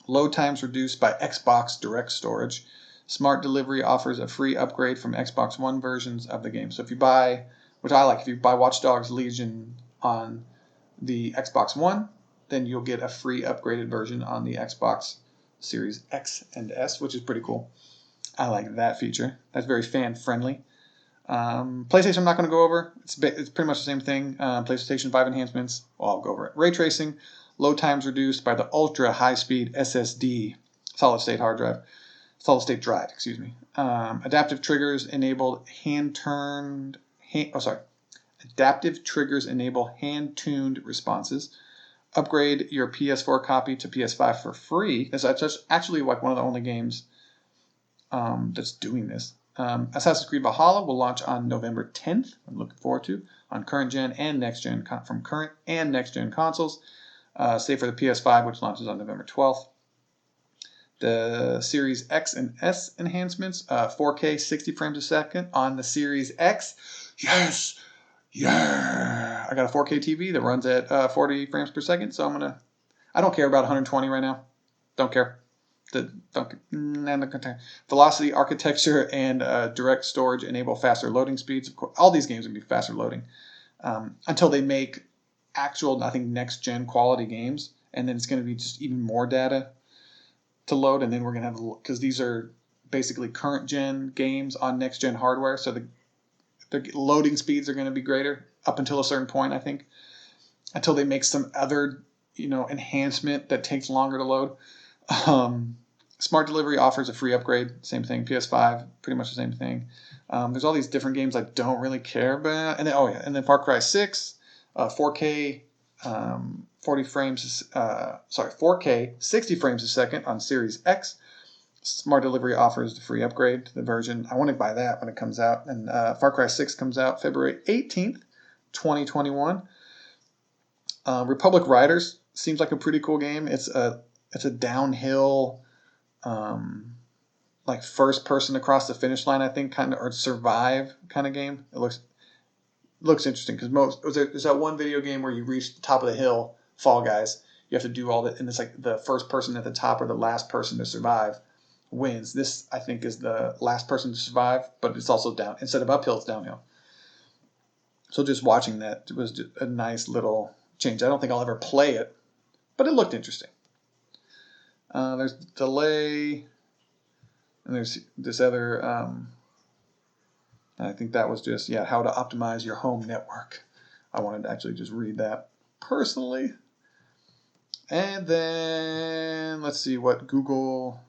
load times reduced by Xbox Direct Storage. Smart Delivery offers a free upgrade from Xbox One versions of the game. So if you buy, which I like, if you buy Watch Dogs Legion on the Xbox One, then you'll get a free upgraded version on the Xbox Series X and S, which is pretty cool. I like that feature. That's very fan-friendly. PlayStation I'm not going to go over. It's pretty much the same thing. PlayStation 5 enhancements, well, I'll go over it. Ray tracing, load times reduced by the ultra high-speed SSD, solid-state drive, excuse me. Adaptive triggers enable Adaptive triggers enable hand-tuned responses. Upgrade your PS4 copy to PS5 for free. That's actually like one of the only games that's doing this. Assassin's Creed Valhalla will launch on November 10th. I'm looking forward to on current gen and next gen from current and next gen consoles, save for the PS5, which launches on November 12th. The Series X and S enhancements, 4K 60 frames a second on the Series X. Yes, yeah. I got a 4K TV that runs at 40 frames per second, so I don't care about 120 right now. Don't care. Velocity architecture and direct storage enable faster loading speeds. Of course, all these games will be faster loading until they make actual, I think, next-gen quality games, and then it's going to be just even more data to load, and then we're going to have, because these are basically current-gen games on next-gen hardware, so the loading speeds are going to be greater up until a certain point, I think, until they make some other enhancement that takes longer to load. Smart Delivery offers a free upgrade. Same thing. PS5, pretty much the same thing. There's all these different games I don't really care about. And then Far Cry 6, 4K, 4K 60 frames a second on Series X. Smart Delivery offers the free upgrade to the version. I want to buy that when it comes out. And Far Cry 6 comes out February 18th, 2021. Republic Riders seems like a pretty cool game. It's a downhill, like first person across the finish line, I think, kind of, or survive kind of game. It looks interesting because there's that one video game where you reach the top of the hill, Fall Guys. You have to do all that, and it's like the first person at the top or the last person to survive wins. This, I think, is the last person to survive, but it's also down. Instead of uphill, it's downhill. So just watching that was just a nice little change. I don't think I'll ever play it, but it looked interesting. There's delay, and there's this other, I think that was just, how to optimize your home network. I wanted to actually just read that personally. And then, let's see what Google,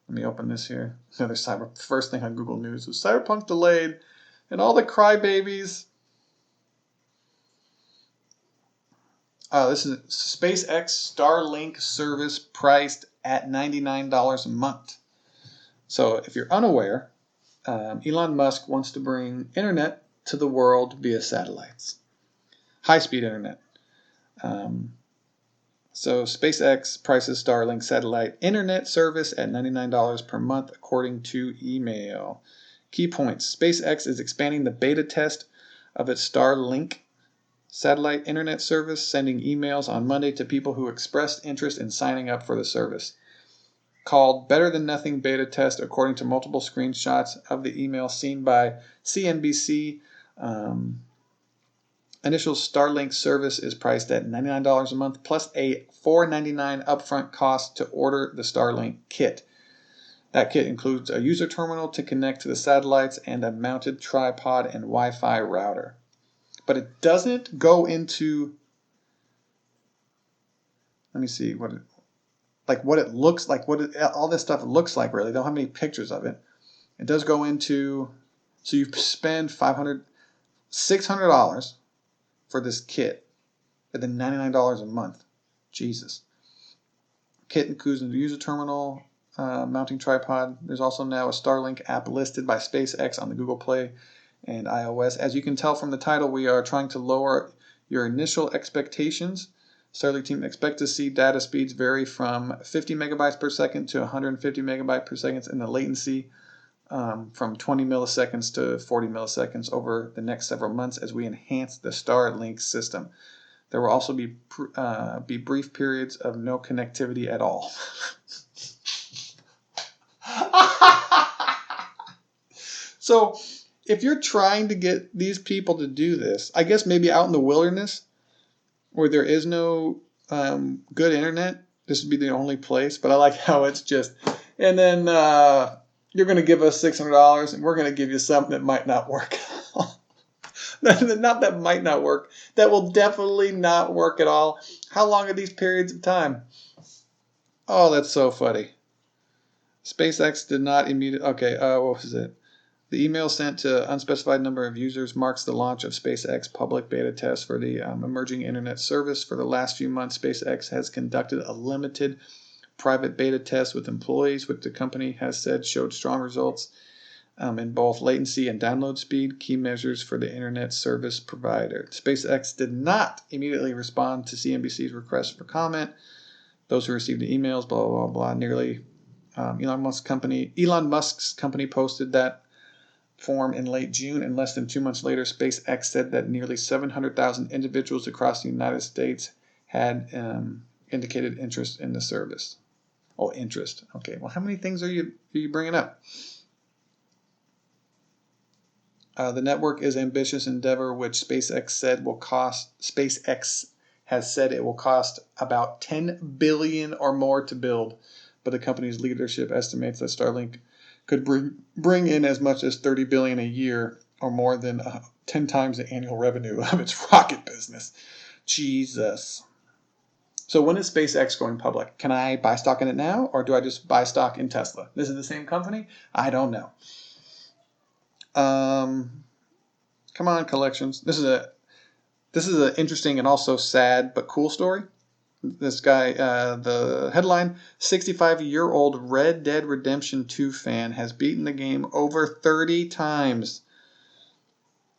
let me open this here. First thing on Google News was Cyberpunk delayed, and all the crybabies. This is SpaceX Starlink service priced at $99 a month. So if you're unaware, Elon Musk wants to bring internet to the world via satellites. High-speed internet. So SpaceX prices Starlink satellite internet service at $99 per month, according to email. Key points. SpaceX is expanding the beta test of its Starlink satellite internet service, sending emails on Monday to people who expressed interest in signing up for the service. Called Better Than Nothing Beta Test, according to multiple screenshots of the email seen by CNBC. Initial Starlink service is priced at $99 a month, plus a $4.99 upfront cost to order the Starlink kit. That kit includes a user terminal to connect to the satellites and a mounted tripod and Wi-Fi router. But it doesn't go into, let me see what it looks like, all this stuff looks like. Really, they don't have any pictures of it. It does go into, so you spend $600 for this kit, and then $99 a month. Jesus. Kit includes a user terminal, mounting tripod. There's also now a Starlink app listed by SpaceX on the Google Play and iOS. As you can tell from the title, we are trying to lower your initial expectations. Starlink team expect to see data speeds vary from 50 megabytes per second to 150 megabytes per second in the latency, from 20 milliseconds to 40 milliseconds over the next several months as we enhance the Starlink system. There will also be brief periods of no connectivity at all. So if you're trying to get these people to do this, I guess maybe out in the wilderness where there is no good internet, this would be the only place. But I like how it's just, and then you're going to give us $600 and we're going to give you something that might not work. Not that might not work. That will definitely not work at all. How long are these periods of time? Oh, that's so funny. SpaceX did not immediately. Okay, what was it? The email sent to unspecified number of users marks the launch of SpaceX public beta test for the emerging internet service. For the last few months, SpaceX has conducted a limited private beta test with employees, which the company has said showed strong results in both latency and download speed, key measures for the internet service provider. SpaceX did not immediately respond to CNBC's request for comment. Those who received the emails, blah, blah, blah, nearly. Elon Musk's company posted that form in late June, and less than 2 months later, SpaceX said that nearly 700,000 individuals across the United States had indicated interest in the service. Oh, interest. Okay, well, how many things are you bringing up? The network is an ambitious endeavor, which SpaceX has said it will cost about $10 billion or more to build, but the company's leadership estimates that Starlink could bring in as much as $30 billion a year, or more than 10 times the annual revenue of its rocket business. Jesus. So when is SpaceX going public? Can I buy stock in it now, or do I just buy stock in Tesla? This is the same company? I don't know. Come on, collections. This is an interesting and also sad but cool story. This guy, the headline, 65-year-old Red Dead Redemption 2 fan has beaten the game over 30 times.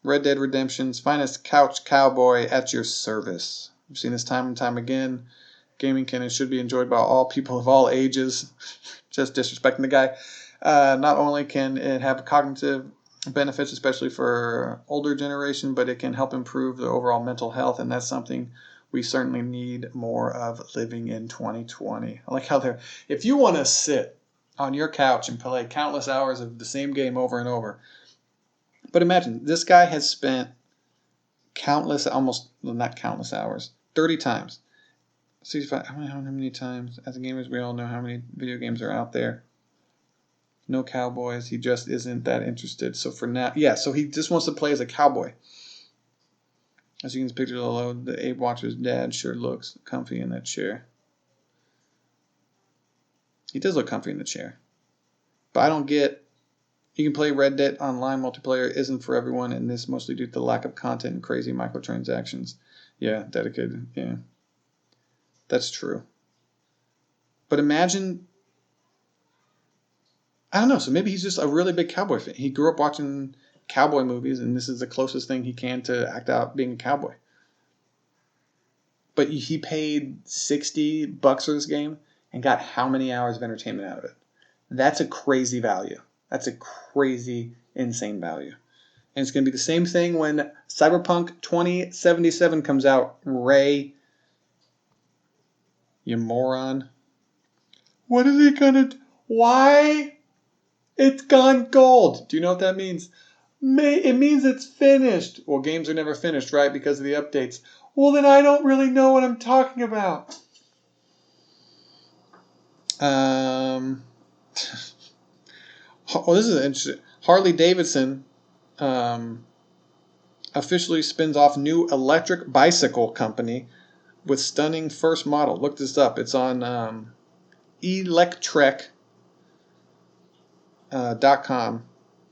Red Dead Redemption's finest couch cowboy at your service. I've seen this time and time again. Gaming can and should be enjoyed by all people of all ages. Just disrespecting the guy. Not only can it have cognitive benefits, especially for older generation, but it can help improve the overall mental health, and that's something we certainly need more of living in 2020. I like how if you want to sit on your couch and play countless hours of the same game over and over, but imagine this guy has spent not countless hours, 30 times. 65, how many times? As gamers, we all know how many video games are out there. No cowboys. He just isn't that interested. So for now, so he just wants to play as a cowboy. As you can picture below, the Abe Watcher's dad sure looks comfy in that chair. He does look comfy in the chair. But I don't get, you can play Red Dead Online multiplayer isn't for everyone, and this mostly due to the lack of content and crazy microtransactions. Yeah, dedicated, yeah. That's true. But imagine, I don't know, so maybe he's just a really big cowboy fan. He grew up watching cowboy movies, and this is the closest thing he can to act out being a cowboy. But he paid $60 for this game and got how many hours of entertainment out of it? That's a crazy value. That's a crazy, insane value. And it's going to be the same thing when Cyberpunk 2077 comes out. Ray, you moron. What is he going to do? Why? It's gone gold. Do you know what that means? It means it's finished. Well, games are never finished, right? Because of the updates. Well, then I don't really know what I'm talking about. This is interesting. Harley Davidson officially spins off new electric bicycle company with stunning first model. Look this up. It's on electrek.com.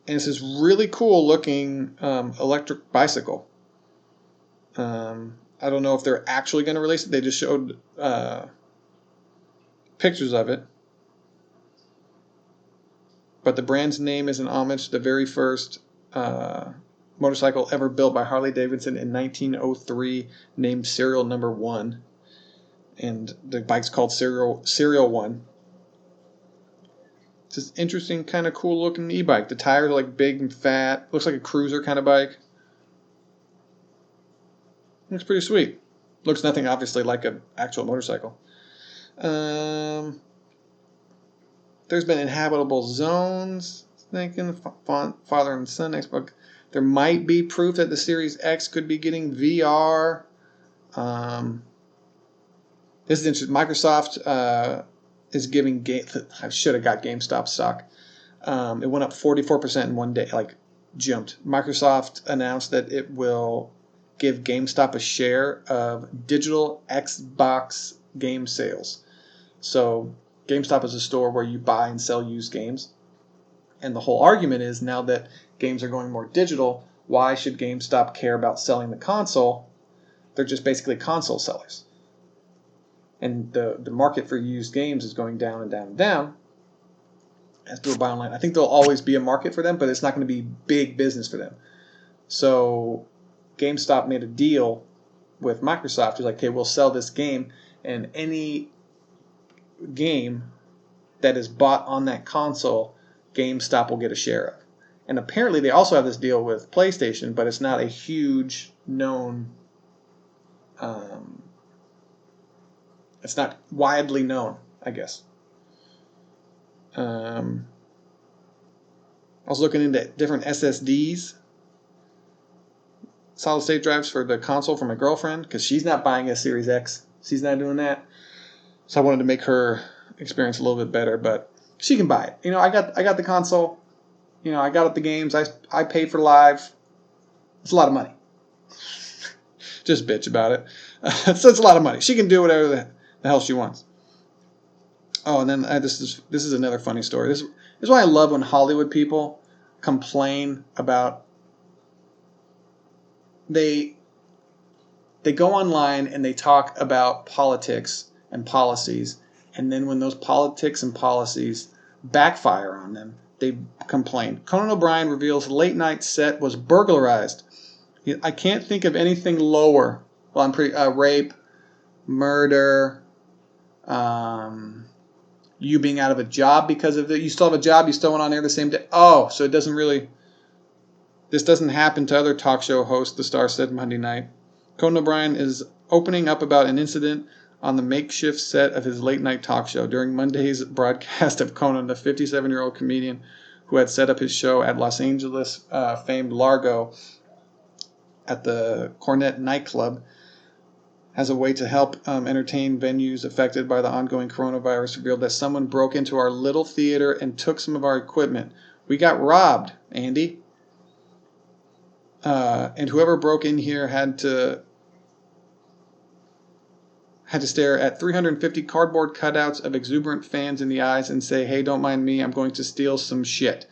And it's this really cool looking electric bicycle. I don't know if they're actually going to release it. They just showed pictures of it. But the brand's name is an homage to the very first motorcycle ever built by Harley Davidson in 1903, named Serial Number 1. And the bike's called Serial 1. It's this interesting, kind of cool looking e-bike. The tires are like big and fat. Looks like a cruiser kind of bike. Looks pretty sweet. Looks nothing obviously like an actual motorcycle. There's been inhabitable zones. Thinking father and son Xbox. There might be proof that the Series X could be getting VR. This is interesting. Microsoft is giving I should have got GameStop stock. It went up 44% in one day, jumped. Microsoft announced that it will give GameStop a share of digital Xbox game sales. So GameStop is a store where you buy and sell used games. And the whole argument is now that games are going more digital, why should GameStop care about selling the console? They're just basically console sellers. And the market for used games is going down and down and down as people buy online. I think there'll always be a market for them, but it's not going to be big business for them. So GameStop made a deal with Microsoft. It's like, okay, we'll sell this game, and any game that is bought on that console, GameStop will get a share of. And apparently they also have this deal with PlayStation, but it's not a huge known... it's not widely known, I guess. I was looking into different SSDs, solid state drives for the console for my girlfriend, because she's not buying a Series X. She's not doing that. So I wanted to make her experience a little bit better, but she can buy it. I got the console. I got the games. I paid for live. It's a lot of money. Just bitch about it. So it's a lot of money. She can do whatever the hell she wants. Oh, and then this is another funny story. This is why I love when Hollywood people complain about they go online and they talk about politics and policies, and then when those politics and policies backfire on them, they complain. Conan O'Brien reveals late night set was burglarized. I can't think of anything lower. Well, I'm pretty rape, murder, you being out of a job because of it. You still have a job. You still went on air the same day. Oh, so it doesn't really. This doesn't happen to other talk show hosts. The Star said Monday night. Conan O'Brien is opening up about an incident on the makeshift set of his late-night talk show. During Monday's broadcast of Conan, the 57-year-old comedian who had set up his show at Los Angeles famed Largo at the Cornet nightclub as a way to help entertain venues affected by the ongoing coronavirus, revealed that someone broke into our little theater and took some of our equipment. We got robbed, Andy. And whoever broke in here had to stare at 350 cardboard cutouts of exuberant fans in the eyes and say, "Hey, don't mind me, I'm going to steal some shit."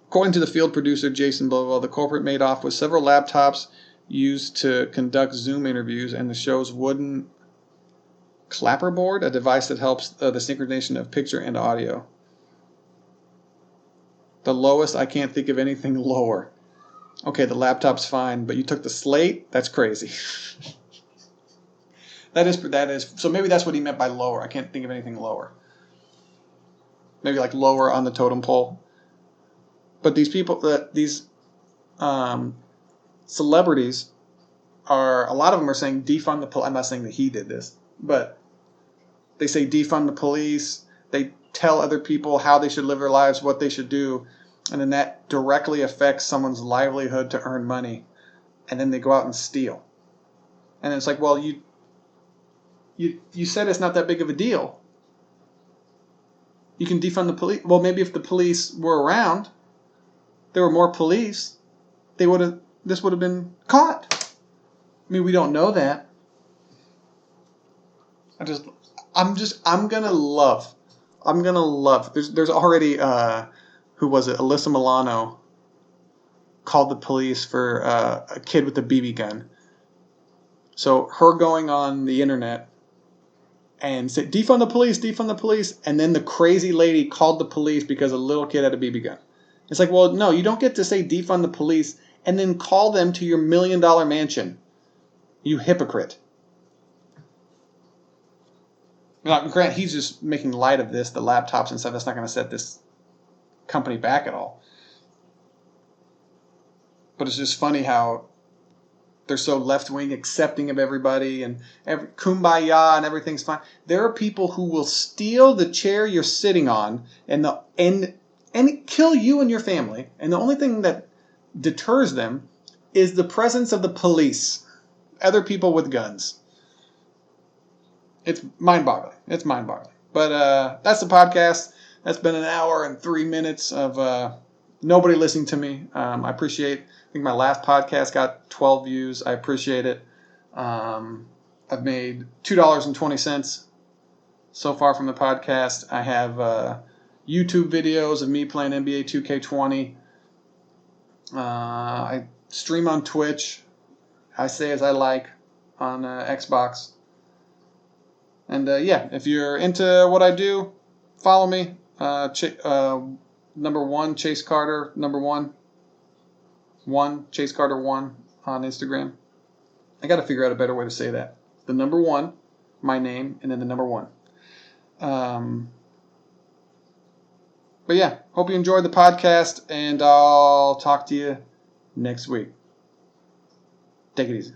According to the field producer, Jason Blowell, the culprit made off with several laptops used to conduct Zoom interviews and the show's wooden clapperboard, a device that helps the synchronization of picture and audio. The lowest, I can't think of anything lower. Okay, the laptop's fine, but you took the slate? That's crazy. That is. So maybe that's what he meant by lower. I can't think of anything lower. Maybe like lower on the totem pole. But these people, these celebrities, a lot of them are saying defund the police. I'm not saying that he did this, but they say defund the police. They tell other people how they should live their lives, what they should do. And then that directly affects someone's livelihood to earn money. And then they go out and steal. And it's like, well, you said it's not that big of a deal. You can defund the police. Well, maybe if the police were around, there were more police, this would have been caught. I mean, we don't know that. I'm gonna love. There's already who was it? Alyssa Milano called the police for a kid with a BB gun. So her going on the internet and said, defund the police, and then the crazy lady called the police because a little kid had a BB gun. It's like, well, no, you don't get to say defund the police and then call them to your $1 million mansion. You hypocrite. Now, Grant, he's just making light of this, the laptops and stuff. That's not going to set this company back at all. But it's just funny how they're so left-wing, accepting of everybody, and kumbaya, and everything's fine. There are people who will steal the chair you're sitting on and kill you and your family, and the only thing that deters them is the presence of the police, other people with guns. It's mind-boggling. But that's the podcast. That's been an hour and 3 minutes of nobody listening to me. I appreciate. I think my last podcast got 12 views. I appreciate it. I've made $2.20 so far from the podcast. I have YouTube videos of me playing NBA 2K20. I stream on Twitch. I say as I like on Xbox. And if you're into what I do, follow me. Number 1, Chase Carter, number 1. Chase Carter 1 on Instagram. I got to figure out a better way to say that. The number 1, my name, and then the number 1. But yeah, hope you enjoyed the podcast, and I'll talk to you next week. Take it easy.